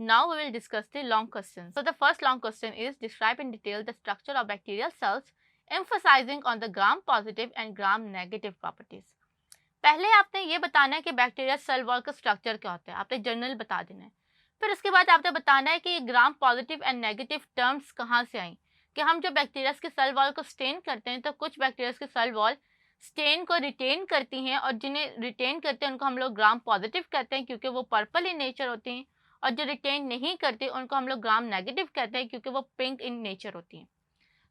Now we will discuss the long questions. So the first long question is describe in detail the structure of bacterial cells, emphasizing on the gram positive and gram negative properties. पहले आपने ये बताना है कि bacteria cell wall का structure क्या होता है, आपने जनरल बता देना है। फिर उसके बाद आपने बताना है कि ये gram positive and negative terms कहाँ से आई, कि हम जब बैक्टीरिया के सेल वॉल को स्टेन करते हैं तो कुछ बैक्टीरिया की सेल वॉल स्टेन को रिटेन करती हैं, और जिन्हें रिटेन करते हैं उनको हम लोग ग्राम पॉजिटिव कहते हैं क्योंकि वो पर्पल इन नेचर होती हैं, और जो रिटेन नहीं करते उनको हम लोग ग्राम नेगेटिव कहते हैं क्योंकि वो पिंक इन नेचर होती हैं।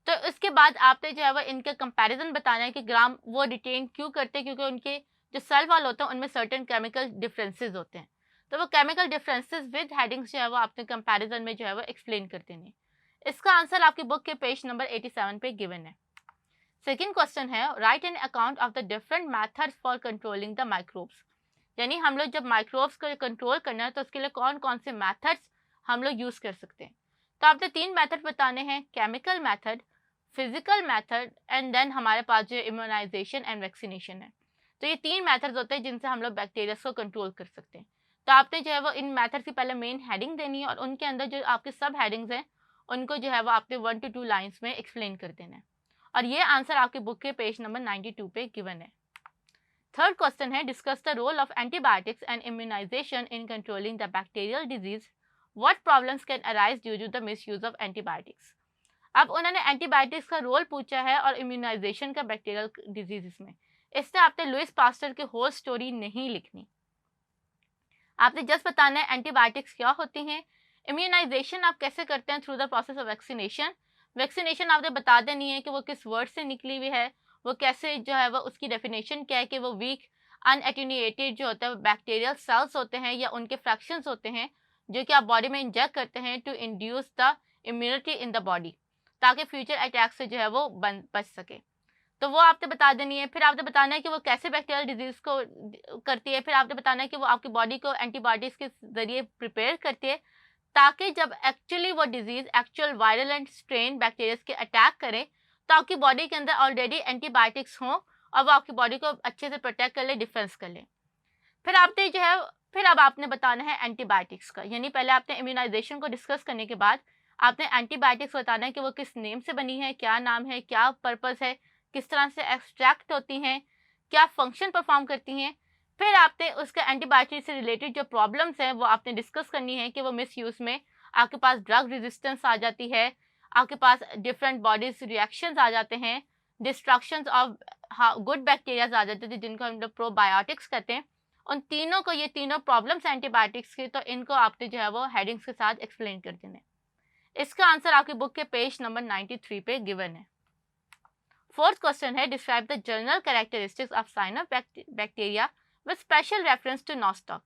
तो इसके बाद आपने जो है वो इनके कंपैरिजन बताना है कि ग्राम वो रिटेन क्यों करते हैं, क्योंकि उनके जो सेल वॉल होते हैं उनमें सर्टेन केमिकल डिफरेंसेस होते हैं। तो वो केमिकल डिफरेंसेस विद हेडिंग्स जो है वो आपने कंपैरिजन में जो है वो एक्सप्लेन कर देने। इसका आंसर आपकी बुक के पेज नंबर 87 पे गिवन है। सेकेंड क्वेश्चन है right an account of the different methods for controlling the microbes, यानी हम लोग जब माइक्रोब्स को कंट्रोल करना है तो उसके लिए कौन कौन से मैथड्स हम लोग यूज़ कर सकते हैं। तो आपने 3 मैथड बताने हैं, chemical method, physical method and then हमारे पास जो इम्यूनाइजेशन एंड वैक्सीनेशन है। तो ये 3 मैथड्स होते हैं जिनसे हम लोग बैक्टीरिया को कंट्रोल कर सकते हैं। तो आपने जो है वो इन मैथड की पहले मेन हेडिंग देनी है और उनके अंदर जो आपके सब हेडिंग्स हैं उनको जो है वो आपने 1 to 2 लाइन्स में एक्सप्लेन कर देना है, और ये आंसर आपकी बुक के पेज नंबर 92 पे गिवन है। थर्ड क्वेश्चन है discuss the role of antibiotics and immunization in controlling the bacterial disease, what problems can arise due to the misuse of antibiotics. अब उन्होंने एंटीबायोटिक्स का रोल पूछा है और इम्यूनाइजेशन का बैक्टीरियल डिजीज में। इससे आपने लुइस पास्टर की होल स्टोरी नहीं लिखनी, आपने जस्ट बताना है एंटीबायोटिक्स क्या होती हैं, इम्यूनाइजेशन आप कैसे करते हैं through the process of vaccination. Vaccination आपने बता देनी है कि वो किस वर्ड से निकली हुई है, वो कैसे जो है वो उसकी डेफिनेशन क्या है, कि वो वीक अनएटेन्यूएटेड जो होता है बैक्टीरियल सेल्स होते हैं या उनके फ्रैक्शंस होते हैं जो कि आप बॉडी में इंजेक्ट करते हैं to induce the immunity in the body, ताकि फ्यूचर अटैक से जो है वो बच सके। तो वो आपने बता देनी है। फिर आपने बताना है कि वो कैसे बैक्टीरियल डिजीज़ को करती है। फिर आपने बताना है कि वो आपकी बॉडी को एंटीबॉडीज़ के ज़रिए प्रिपेयर करती है ताकि जब एक्चुअली वो disease actual viral and strain bacteria के अटैक करें तो आपकी बॉडी के अंदर ऑलरेडी एंटीबायोटिक्स हों और वो आपकी बॉडी को अच्छे से प्रोटेक्ट कर ले, डिफेंस कर ले। फिर आपने जो है फिर अब आपने बताना है एंटीबायोटिक्स का, यानी पहले आपने इम्यूनाइजेशन को डिस्कस करने के बाद आपने एंटीबायोटिक्स बताना है कि वो किस नेम से बनी है, क्या नाम है, क्या पर्पस है, किस तरह से एक्सट्रैक्ट होती हैं, क्या फंक्शन परफॉर्म करती हैं। फिर आपने उसके एंटीबायोटिक से रिलेटेड जो प्रॉब्लम्स हैं वो आपने डिस्कस करनी है कि वो मिस यूज़ में आपके पास ड्रग रेजिस्टेंस आ जाती है, आपके पास डिफरेंट बॉडीज रिएक्शंस आ जाते हैं, डिस्ट्रक्शंस ऑफ गुड बैक्टीरियाज आ जाते थे जिनको हम लोग प्रोबायोटिक्स कहते हैं। उन तीनों को, ये तीनों प्रॉब्लम्स एंटीबायोटिक्स की, तो इनको आपने जो है वो हेडिंग्स के साथ एक्सप्लेन कर देने। इसका आंसर आपकी बुक के पेज नंबर 93 पे गिवन है। फोर्थ क्वेश्चन है describe the general characteristics of cyanobacteria with special reference to Nostoc.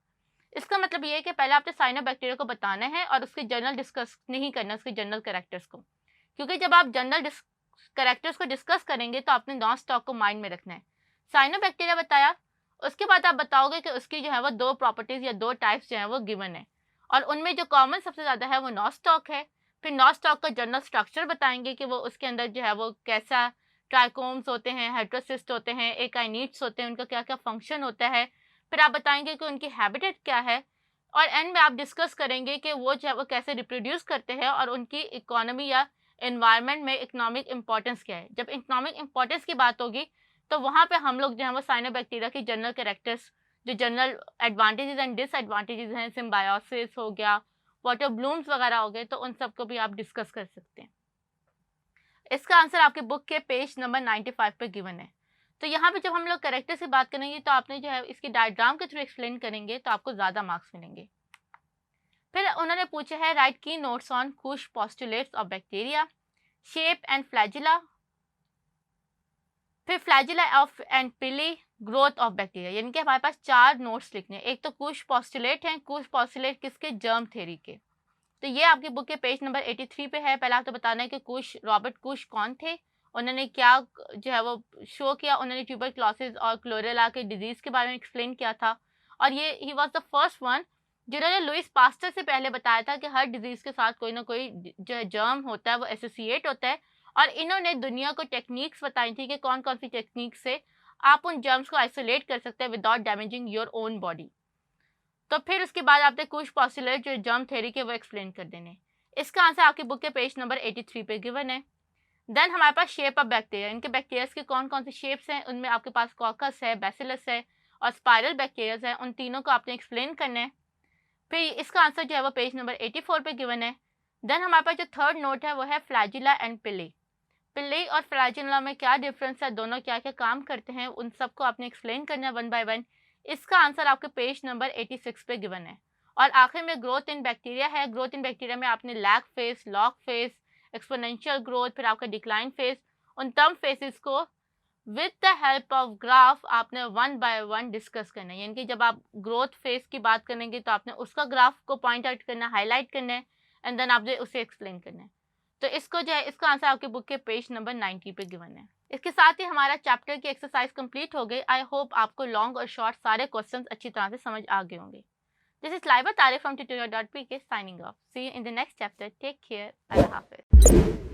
इसका मतलब ये है कि पहले आपने साइनोबैक्टीरिया को बताना है और उसके जनरल डिस्कस नहीं करना, उसके जनरल कैरेक्टर्स को, क्योंकि जब आप जनरल कैरेक्टर्स को डिस्कस करेंगे तो आपने नॉस्टॉक को माइंड में रखना है। साइनोबैक्टीरिया बताया, उसके बाद आप बताओगे कि उसकी जो है वो 2 प्रॉपर्टीज़ या 2 टाइप्स जो है वो गिवन है, और उनमें जो कॉमन सबसे ज़्यादा है वो नॉस्टॉक है। फिर नॉस्टॉक का जनरल स्ट्रक्चर बताएंगे कि वो उसके अंदर जो है वो कैसा ट्राइकोम्स होते हैं, हेट्रोसिस्ट होते हैं, एकाइनिट्स होते हैं, उनका क्या क्या फंक्शन होता है। फिर आप बताएंगे कि उनकी हैबिटेट क्या है, और एंड में आप डिस्कस करेंगे कि वो जो है वो कैसे रिप्रोड्यूस करते हैं और उनकी इकोनॉमी या इन्वायरमेंट में इकोनॉमिक इंपॉर्टेंस क्या है। जब इकोनॉमिक इंपॉर्टेंस की बात होगी तो वहाँ पे हम लोग जो है वो साइनोबैक्टीरिया की जनरल कैरेक्टर्स, जो जनरल एडवांटेजेस एंड डिसएडवांटेजेस हैं, सिम्बायोसिस हो गया, वाटर ब्लूम्स वगैरह हो गए, तो उन सबको भी आप डिस्कस कर सकते हैं। इसका आंसर आपके बुक के पेज नंबर 95 पे गिवन है। तो यहाँ पे जब हम लोग कैरेक्टर से बात करेंगे तो आपने जो है इसकी डायग्राम के थ्रू एक्सप्लेन करेंगे तो आपको ज़्यादा मार्क्स मिलेंगे। फिर उन्होंने पूछा है राइट की notes on Kush postulates of bacteria, shape and flagella, फिर फ्लैजिला ऑफ एंड पिली, ग्रोथ ऑफ बैक्टीरिया, यानी कि हमारे पास 4 नोट्स लिखने हैं। एक तो कुश पोस्टुलेट हैं, कुश पोस्टुलेट किसके, जर्म थ्योरी के। तो ये आपकी बुक के पेज नंबर 83 पे है। पहले आपको बताना है कि कुश, रॉबर्ट कुश कौन थे, उन्होंने क्या जो है वो शो किया, उन्होंने ट्यूबरक्लोसिस और क्लोरेला के डिजीज़ के बारे में एक्सप्लेन किया था, और ये he was the first one जिन्होंने लुइस पास्टर से पहले बताया था कि हर डिजीज़ के साथ कोई ना कोई जो है जर्म होता है वो एसोसिएट होता है, और इन्होंने दुनिया को टेक्निक्स बताई थी कि कौन कौन सी टेक्निक से आप उन जर्म्स को आइसोलेट कर सकते हैं without damaging your own body. तो फिर उसके बाद आपने कुछ पॉस्टुलेट जो जर्म थ्योरी के वो एक्सप्लेन कर देने। इसका आंसर आपकी बुक के पेज नंबर 83 पे गिवन है। देन हमारे पास शेप ऑफ बैक्टीरिया, इनके बैक्टीरियाज के कौन कौन से शेप्स हैं, उनमें आपके पास कॉकस है, बैसिलस है और स्पाइरल बैक्टीरियाज है, उन तीनों को आपने एक्सप्लेन करना है। फिर इसका आंसर जो है वो पेज नंबर 84 पे गिवन है। देन हमारे पास जो थर्ड नोट है वो है फ्लैजिला एंड पिली। पिली और फ्लैजिला में क्या डिफरेंस है, दोनों क्या क्या काम करते हैं, उन सबको आपने एक्सप्लेन करना है वन बाय वन। इसका आंसर आपके पेज नंबर 86 पे गिवन है। और आखिर में ग्रोथ इन बैक्टीरिया है। ग्रोथ इन बैक्टीरिया में आपने lag phase, log phase, exponential growth, फिर आपका डिक्लाइन फेज, उन तमाम फेजेस को with the help of graph आपने वन बाय वन डिस्कस करना है। यानी कि जब आप ग्रोथ फेज की बात करेंगे तो आपने उसका ग्राफ को पॉइंट आउट करना है, हाईलाइट करना है एंड देन आपने उसे एक्सप्लेन करना है। तो इसको जो है, इसका आंसर आपके बुक के पेज नंबर 90 पे गिवन है। इसके साथ ही हमारा चैप्टर की एक्सरसाइज कंप्लीट हो गई। आई होप आपको लॉन्ग और शॉर्ट सारे क्वेश्चंस अच्छी तरह से समझ आ गए होंगे। This is Laiba Tariq from tutorial.pk signing off. See you in the next chapter. Take care. Allah Hafiz.